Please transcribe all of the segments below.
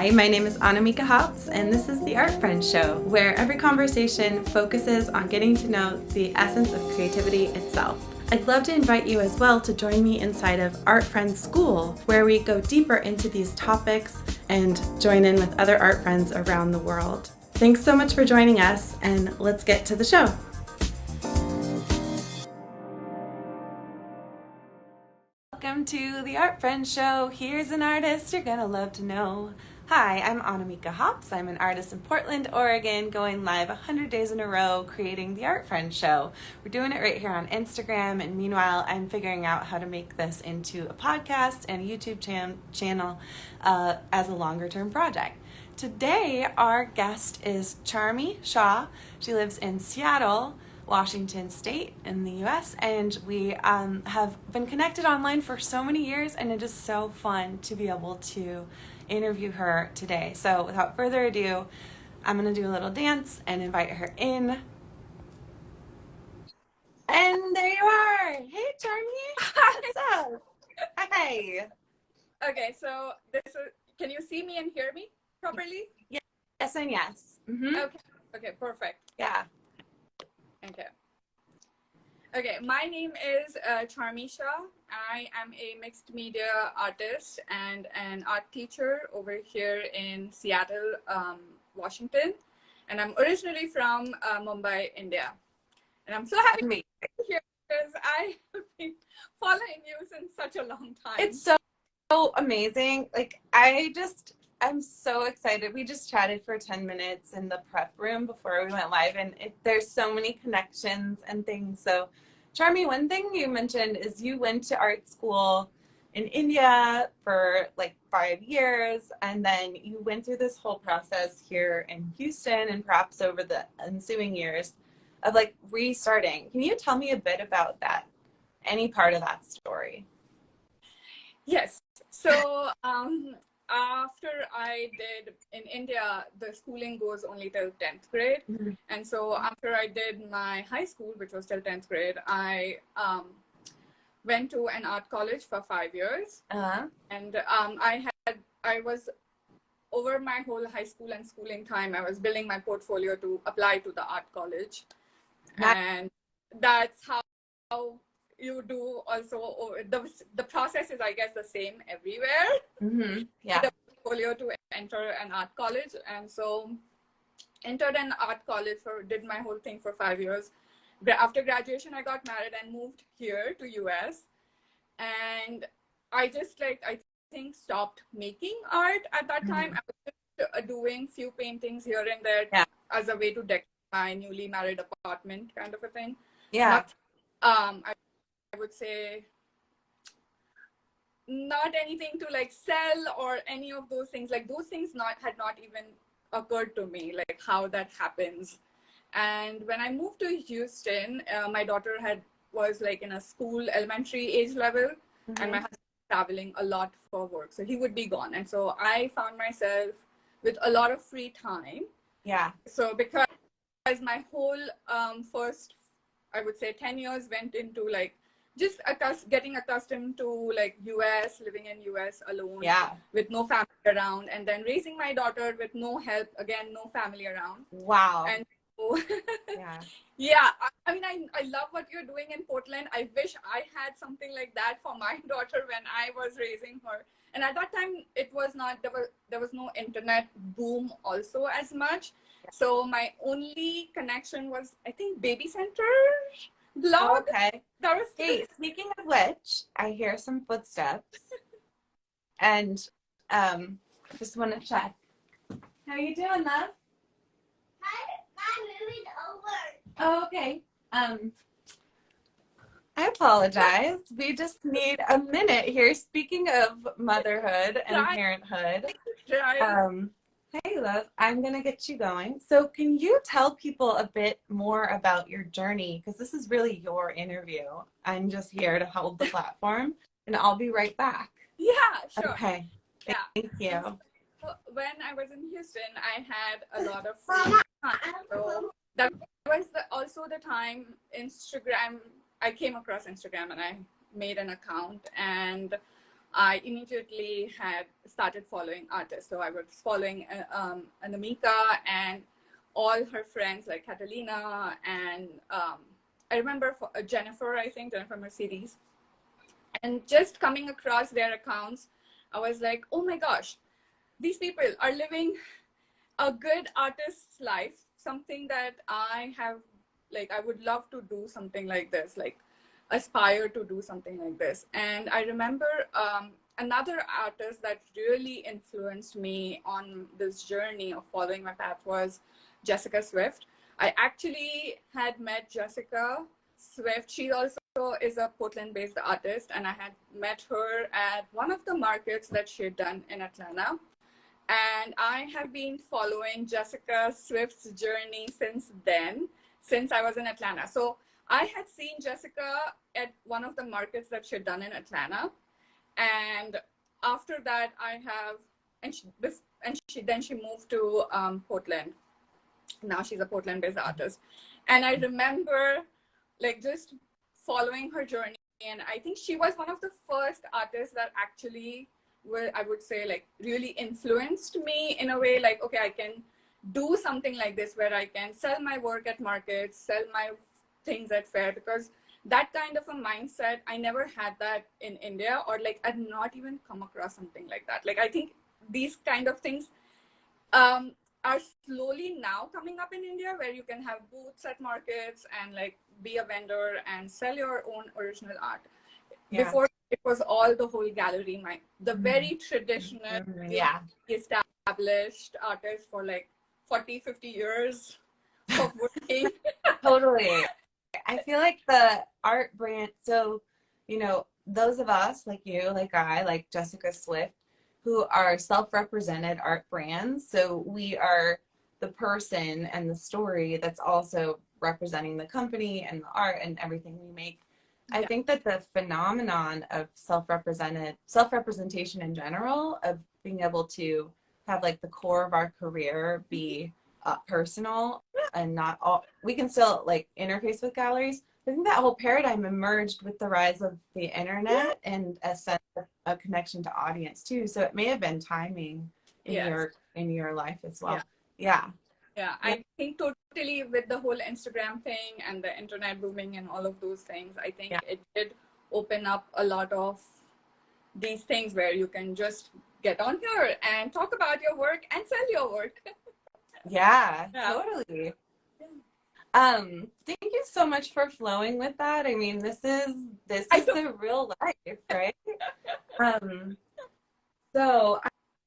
Hi, my name is Annamieka Hops, and this is the Art Friends Show, where every conversation focuses on getting to know the essence of creativity itself. I'd love to invite you as well to join me inside of Art Friends School, where we go deeper into these topics and join in with other art friends around the world. Thanks so much for joining us, and let's get to the show. Welcome to the Art Friends Show. Here's an artist you're gonna love to know. Hi, I'm Annamieka Hops. I'm an artist in Portland, Oregon, going live 100 days in a row creating the Art Friends Show. We're doing it right here on Instagram, and meanwhile, I'm figuring out how to make this into a podcast and a YouTube channel as a longer-term project. Today, our guest is Charmi Shah. She lives in Seattle, Washington State in the US, and we have been connected online for so many years, and it is so fun to be able to interview her today. So without further ado, I'm going to do a little dance and invite her in. And there you are. Hey, Charmi. What's up? Hi. Okay, so can you see me and hear me properly? Yes and yes. Mm-hmm. Okay, perfect. Yeah. Okay, my name is Charmi Shah. I am a mixed media artist and an art teacher over here in Seattle, Washington. And I'm originally from Mumbai, India. And I'm so happy to be here because I have been following you since such a long time. It's so amazing. I'm so excited. We just chatted for 10 minutes in the prep room before we went live, and there's so many connections and things. So, Charmi, one thing you mentioned is you went to art school in India for like 5 years, and then you went through this whole process here in Houston and perhaps over the ensuing years of like restarting. Can you tell me a bit about that? Any part of that story? Yes. So, after I did in India, the schooling goes only till 10th grade. Mm-hmm. And so after I did my high school, which was till 10th grade, I went to an art college for 5 years. Uh-huh. And I was, over my whole high school and schooling time, I was building my portfolio to apply to the art college. And that's how you do also. The process is, I guess, the same everywhere. Mm-hmm. Yeah. The portfolio to enter an art college, and so entered an art college did my whole thing for 5 years. After graduation, I got married and moved here to US, and I just I think stopped making art at that time. I was just doing few paintings here and there as a way to decorate my newly married apartment, kind of a thing. Yeah. I would say not anything to sell or any of those things. Those things had not even occurred to me, how that happens. And when I moved to Houston, my daughter was in a school, elementary age level, mm-hmm. and my husband was traveling a lot for work, so he would be gone. And so I found myself with a lot of free time. Yeah. So because my whole first, I would say 10 years went into just getting accustomed to US, living in US alone, with no family around, and then raising my daughter with no help, again, no family around. Wow. And so, I mean, I love what you're doing in Portland. I wish I had something like that for my daughter when I was raising her. And at that time, it was not, there was no internet boom also as much. So my only connection was, I think, Baby Center blog. Oh, okay. That was speaking of which, I hear some footsteps, and just want to check. How you doing, love? My movie's over. Oh, okay. I apologize. We just need a minute here. Speaking of motherhood and parenthood, hey, love, I'm going to get you going. So can you tell people a bit more about your journey? Because this is really your interview. I'm just here to hold the platform, and I'll be right back. Yeah, sure. Okay. Thank you. So when I was in Houston, I had a lot of free time. So that was also the time Instagram, I came across Instagram and I made an account, and I immediately had started following artists. So I was following Annamieka and all her friends like Catalina and I remember Jennifer, I think, Jennifer Mercedes. And just coming across their accounts, I was like, oh my gosh, these people are living a good artist's life, something that I have, like, I would love to do something like this, like aspire to do something like this. And I remember another artist that really influenced me on this journey of following my path was Jessica Swift. I actually had met Jessica Swift. She also is a Portland-based artist, and I had met her at one of the markets that she had done in Atlanta. And I have been following Jessica Swift's journey since then, since I was in Atlanta. So I had seen Jessica at one of the markets that she had done in Atlanta. And after that, I have, then she moved to Portland. Now she's a Portland-based artist. And I remember like just following her journey. And I think she was one of the first artists that actually, I would say, like really influenced me in a way, like, okay, I can do something like this where I can sell my work at markets, sell my things at fair, because that kind of a mindset, I never had that in India, or like I'd not even come across something like that. Like, I think these kind of things are slowly now coming up in India, where you can have booths at markets and like be a vendor and sell your own original art. Yeah. Before, it was all the whole gallery, the very traditional, established artists for like 40-50 years of working. Totally. I feel like the art brand, so, you know, those of us like you, like I, like Jessica Swift, who are self-represented art brands. So we are the person and the story that's also representing the company and the art and everything we make. I think that the phenomenon of self-representation in general, of being able to have like the core of our career be personal and not all, we can still like interface with galleries. I think that whole paradigm emerged with the rise of the internet and a sense of a connection to audience too. So it may have been timing in your life as well. Yeah. I think totally with the whole Instagram thing and the internet booming and all of those things, I think it did open up a lot of these things where you can just get on here and talk about your work and sell your work. Totally. Thank you so much for flowing with that. I mean, this is the real life, right? So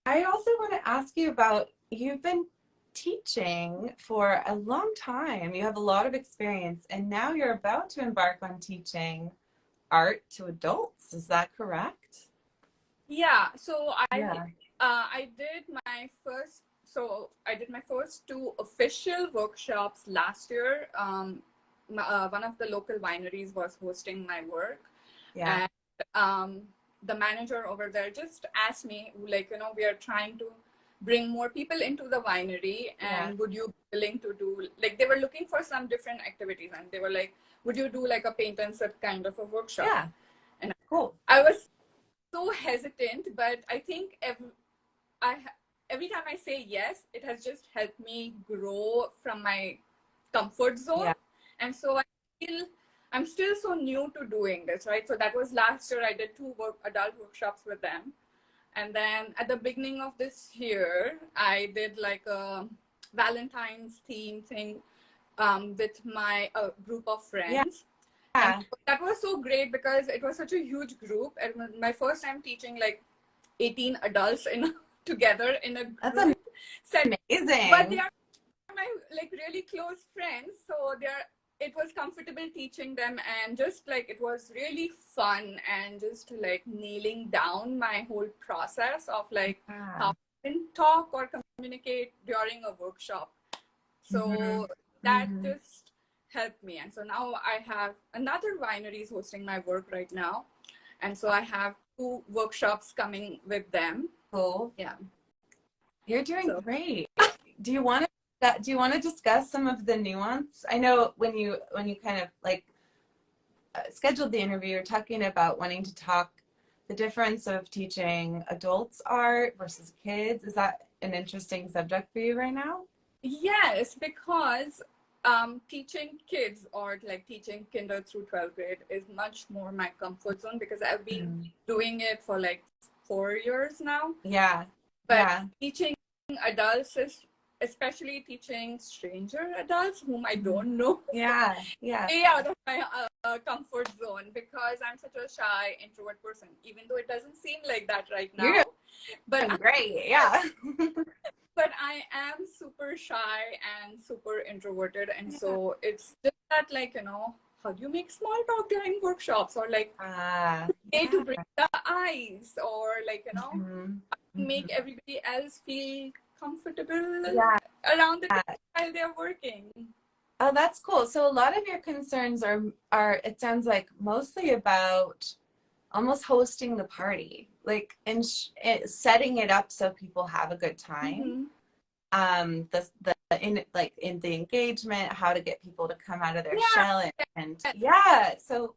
I also want to ask you about, you've been teaching for a long time. You have a lot of experience, and now you're about to embark on teaching art to adults. Is that correct? Yeah. So I did my first. So I did my first 2 official workshops last year. One of the local wineries was hosting my work. And the manager over there just asked me, like, you know, we are trying to bring more people into the winery, and would you be willing to do, like, they were looking for some different activities, and they were like, would you do like a paint and sip kind of a workshop? And cool. I was so hesitant, but I think every time I say yes, it has just helped me grow from my comfort zone. And so I feel I'm still so new to doing this, right? So that was last year. I did 2 adult workshops with them. And then at the beginning of this year, I did like a Valentine's theme thing with my group of friends. And that was so great because it was such a huge group. And my first time teaching like 18 adults together in a group. That's amazing. But they are my like really close friends, so it was comfortable teaching them, and just like it was really fun, and just like nailing down my whole process of like how I can talk or communicate during a workshop. So that just helped me. And so now I have another wineries hosting my work right now, and so I have 2 workshops coming with them. Cool. Yeah. You're doing great. Do you want to discuss some of the nuance? I know when you kind of like scheduled the interview, you're talking about wanting to talk the difference of teaching adults art versus kids. Is that an interesting subject for you right now? Yes, because teaching kids or like teaching kinder through 12th grade is much more my comfort zone because I've been doing it for like 4 years now. Yeah. But Yeah. teaching adults is, especially teaching stranger adults whom I don't know, Yeah. Yeah. way out of my comfort zone because I'm such a shy introvert person, even though it doesn't seem like that right now. You're But doing great. Yeah. but I am super shy and super introverted, and so it's just that, like, how do you make small talk during workshops, or like way to break the ice, or like make everybody else feel comfortable around the table while they're working. Oh, that's cool. So a lot of your concerns are it sounds like mostly about almost hosting the party, like setting it up so people have a good time. In the engagement, how to get people to come out of their shell and so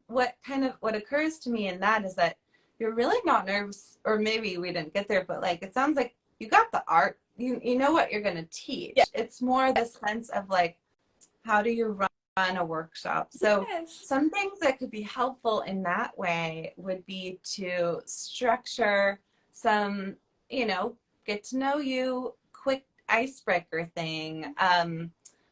what occurs to me in that is that you're really not nervous, or maybe we didn't get there, but like it sounds like you got the art, you know what you're going to teach. It's more the sense of like, how do you run a workshop? So some things that could be helpful in that way would be to structure some, get to know you, quick icebreaker thing,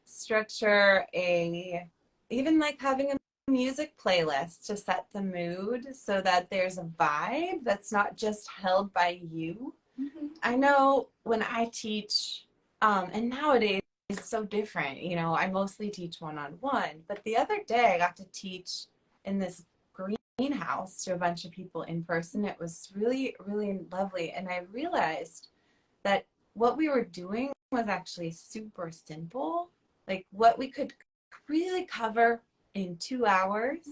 structure even like having a music playlist to set the mood so that there's a vibe that's not just held by you. I know when I teach, and nowadays it's so different, I mostly teach one-on-one, but the other day I got to teach in this greenhouse to a bunch of people in person. It was really, really lovely. And I realized that what we were doing was actually super simple. Like what we could really cover in 2 hours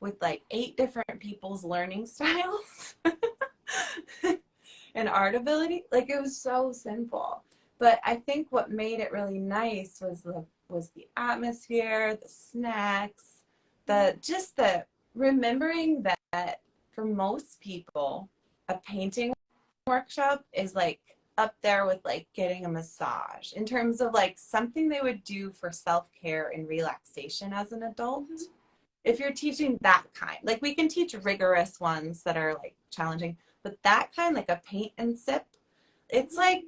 with like 8 different people's learning styles and art ability. Like it was so simple. But I think what made it really nice was the atmosphere, the snacks, the remembering that for most people, a painting workshop is like up there with like getting a massage in terms of like something they would do for self-care and relaxation as an adult. If you're teaching that kind, like we can teach rigorous ones that are like challenging, but that kind, like a paint and sip, it's like,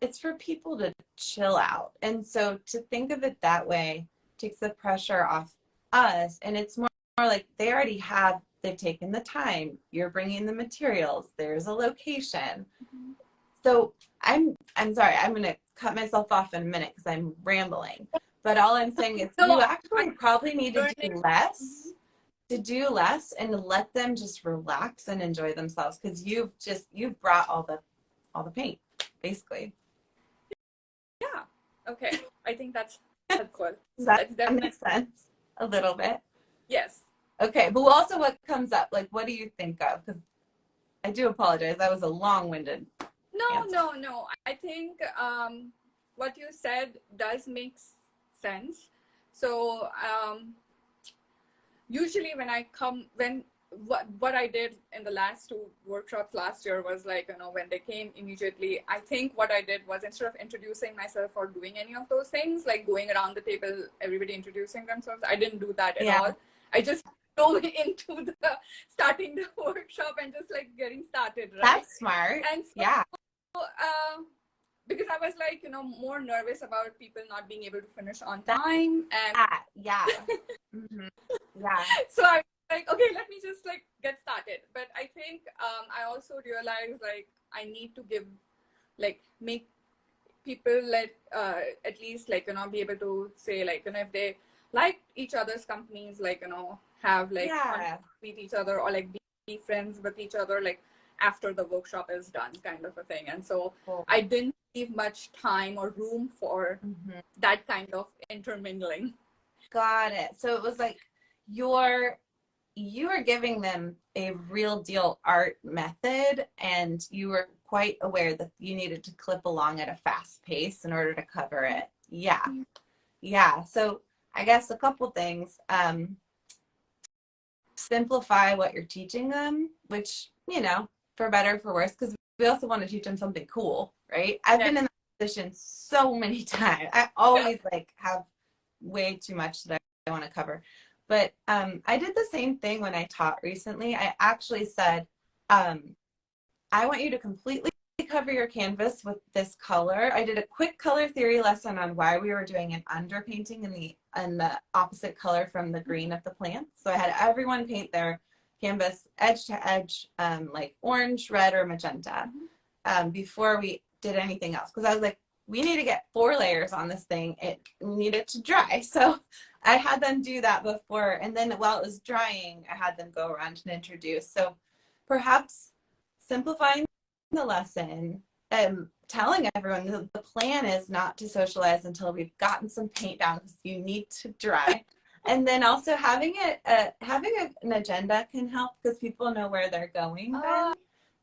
it's for people to chill out. And so to think of it that way takes the pressure off us. And it's more like they've taken the time, you're bringing the materials, there's a location. So I'm sorry, I'm going to cut myself off in a minute because I'm rambling. But all I'm saying is you actually probably need to do less and let them just relax and enjoy themselves, because you've brought all the paint, basically. Yeah. Okay. I think that's cool. Does that make sense? A little bit? Yes. Okay, but also what comes up? Like, what do you think of? Because I do apologize. That was a long-winded answer. No. I think what you said does make sense. So usually what I did in the last 2 workshops last year was like, when they came immediately, I think what I did was, instead of introducing myself or doing any of those things, like going around the table, everybody introducing themselves, I didn't do that at all. I just go into starting the workshop and just like getting started, right? That's smart. And so, because I was like, more nervous about people not being able to finish on time. And so I was like, okay, let me just like get started. But I think I also realized like I need to make people at least like, be able to say like, if they like each other's companies, like, have like fun with each other, or like be friends with each other, like after the workshop is done, kind of a thing. And so I didn't leave much time or room for that kind of intermingling. Got it. So it was like you were giving them a real deal art method, and you were quite aware that you needed to clip along at a fast pace in order to cover it. Yeah. So I guess a couple things. simplify what you're teaching them, which, you know, for better or for worse, because we also want to teach them something cool, right? I've been in that position so many times. I always like have way too much that I want to cover. But I did the same thing when I taught recently. I actually said, I want you to completely cover your canvas with this color. I did a quick color theory lesson on why we were doing an underpainting in the opposite color from the green of the plant. So I had everyone paint their canvas edge to edge, like orange, red, or magenta, before we did anything else. Because I was like, we need to get 4 layers on this thing. It needed to dry. So I had them do that before. And then while it was drying, I had them go around and introduce. So perhaps simplifying the lesson and telling everyone that the plan is not to socialize until we've gotten some paint down, because you need to dry. And then also having an agenda can help, because people know where they're going then.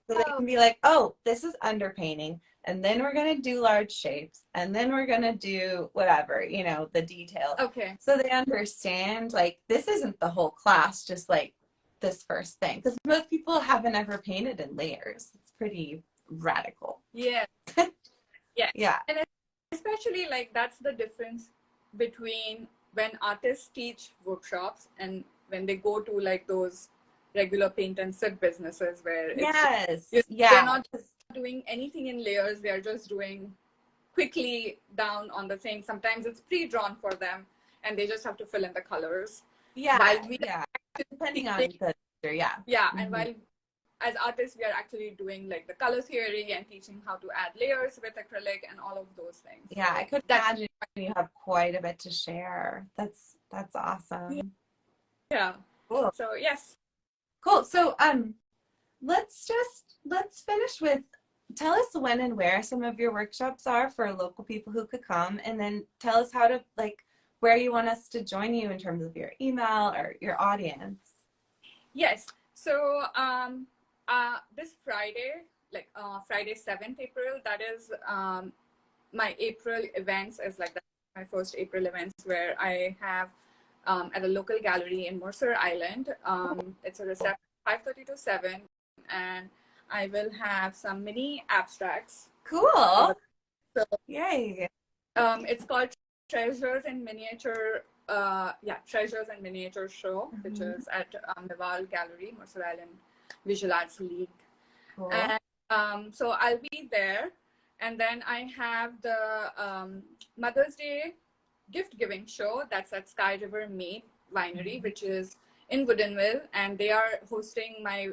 So they can be like, oh, this is underpainting, and then we're going to do large shapes, and then we're going to do whatever, you know, the details. Okay. So they understand, like, this isn't the whole class, just like this first thing. Because most people haven't ever painted in layers. It's pretty radical. Yeah. Yeah. And especially, like, that's the difference between when artists teach workshops and when they go to like those regular paint and sip businesses where they're not doing anything in layers. They're just doing quickly down on the thing. Sometimes it's pre-drawn for them and they just have to fill in the colors. Depending on the and while as artists we are actually doing like the color theory and teaching how to add layers with acrylic and all of those things. So I could imagine you have quite a bit to share. That's awesome. Cool. So yes. Cool. So let's finish with, tell us when and where some of your workshops are for local people who could come, and then tell us how to, like, where you want us to join you in terms of your email or your audience. Yes. So this Friday, like Friday 7th April, that is my April events, is like my first April events, where I have at a local gallery in Mercer Island. It's a reception 5:30 to 7, and I will have some mini abstracts. Cool. So yay. It's called Treasures and Miniature. Treasures and Miniature Show, which is at Awhile Gallery, Mercer Island Visual Arts League. Cool. And so I'll be there, and then I have the Mother's Day gift giving show that's at Sky River Mead Winery, which is in Woodinville, and they are hosting my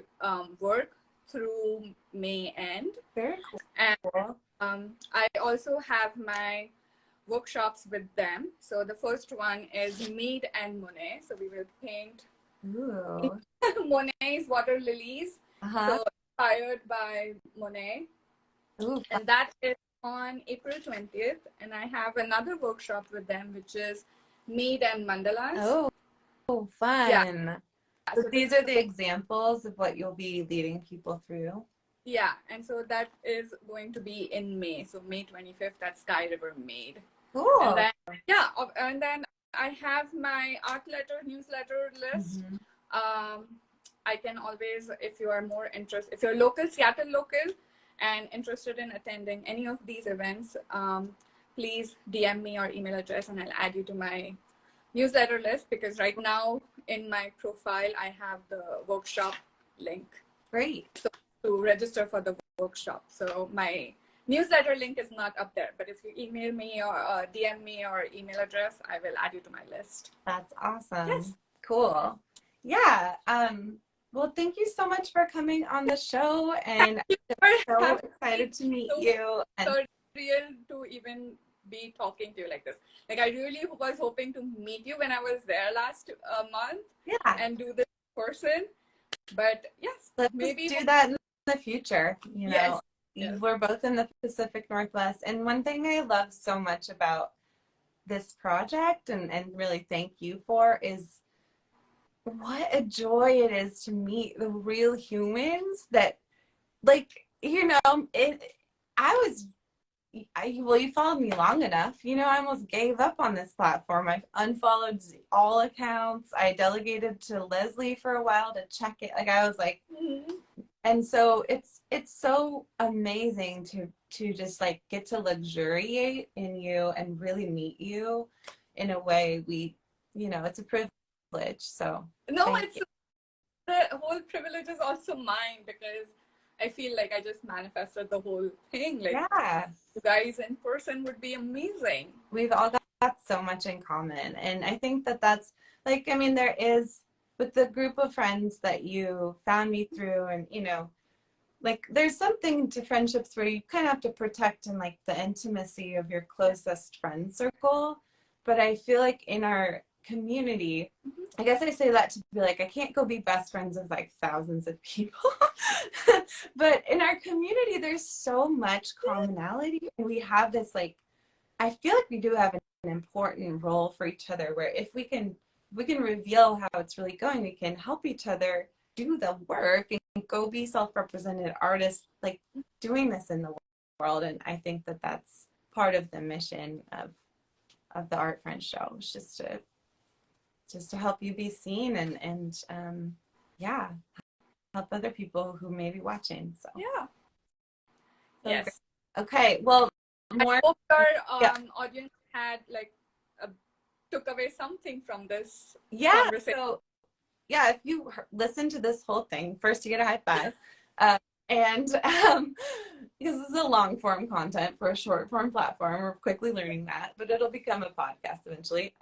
work through May end. Very cool. And I also have my workshops with them. So the first one is Mead and Monet. So we will paint Monet's water lilies. So inspired by Monet. And that is on April 20th. And I have another workshop with them, which is Mead and Mandalas. Oh, fun. So these are the examples of what you'll be leading people through. Yeah, and so that is going to be in May. So May 25th at Sky River Mead. Cool. And then, and then I have my art letter newsletter list. I can always, if you are more interested, if you're local, Seattle local, and interested in attending any of these events, please DM me or email address, and I'll add you to my newsletter list, because right now in my profile I have the workshop link. Great. So to register for the workshop. So my newsletter link is not up there, but if you email me or DM me or email address, I will add you to my list. That's awesome. Yes. Cool. Yeah. Well, thank you so much for coming on the show, and I'm so excited to meet you. And so real to even be talking to you like this. Like, I really was hoping to meet you when I was there last month. And do this in person. But yes, let's maybe do that in the future. You know, Yes. We're both in the Pacific Northwest, and one thing I love so much about this project, and really thank you for, is what a joy it is to meet the real humans that, like, you know, I was well, you followed me long enough. You know, I almost gave up on this platform. I've unfollowed all accounts. I delegated to Leslie for a while to check it. Like I was like, and so it's so amazing to just like get to luxuriate in you and really meet you in a way it's a privilege. So No, the whole privilege is also mine because I feel like I just manifested the whole thing. Like, yeah, you guys in person would be amazing. we've all got so much in common. And I think that's like, I mean, there is with the group of friends that you found me through, and like there's something to friendships where you kind of have to protect in like the intimacy of your closest friend circle. But I feel like in our community, I guess I say that to be like, I can't go be best friends with like thousands of people. But in our community, there's so much commonality. And we have this like, I feel like we do have an important role for each other where if we can reveal how it's really going, we can help each other do the work and go be self-represented artists, like doing this in the world. And I think that that's part of the mission of the Art Friends Show, is just to help you be seen and help other people who may be watching. So Yeah. so Yes. great. Okay. Well, more. I hope our Yeah. audience had like took away something from this Yeah. conversation. So yeah, if you listen to this whole thing, first you get a high five. And because this is a long form content for a short form platform, we're quickly learning that, but it'll become a podcast eventually.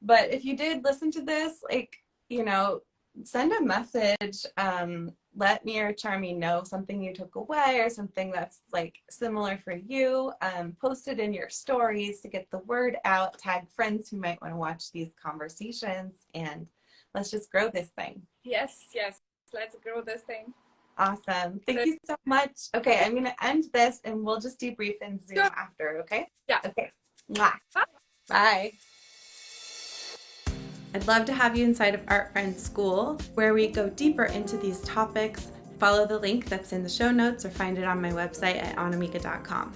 But if you did listen to this, like, send a message. Let me or Charmi know something you took away or something that's like similar for you. Post it in your stories to get the word out. Tag friends who might want to watch these conversations, and let's just grow this thing. Yes. Let's grow this thing. Awesome. Thank you so much. Okay, I'm going to end this and we'll just debrief in Zoom after, okay? Yeah. Okay. Mwah. Bye. I'd love to have you inside of Art Friends School, where we go deeper into these topics. Follow the link that's in the show notes or find it on my website at annamieka.com.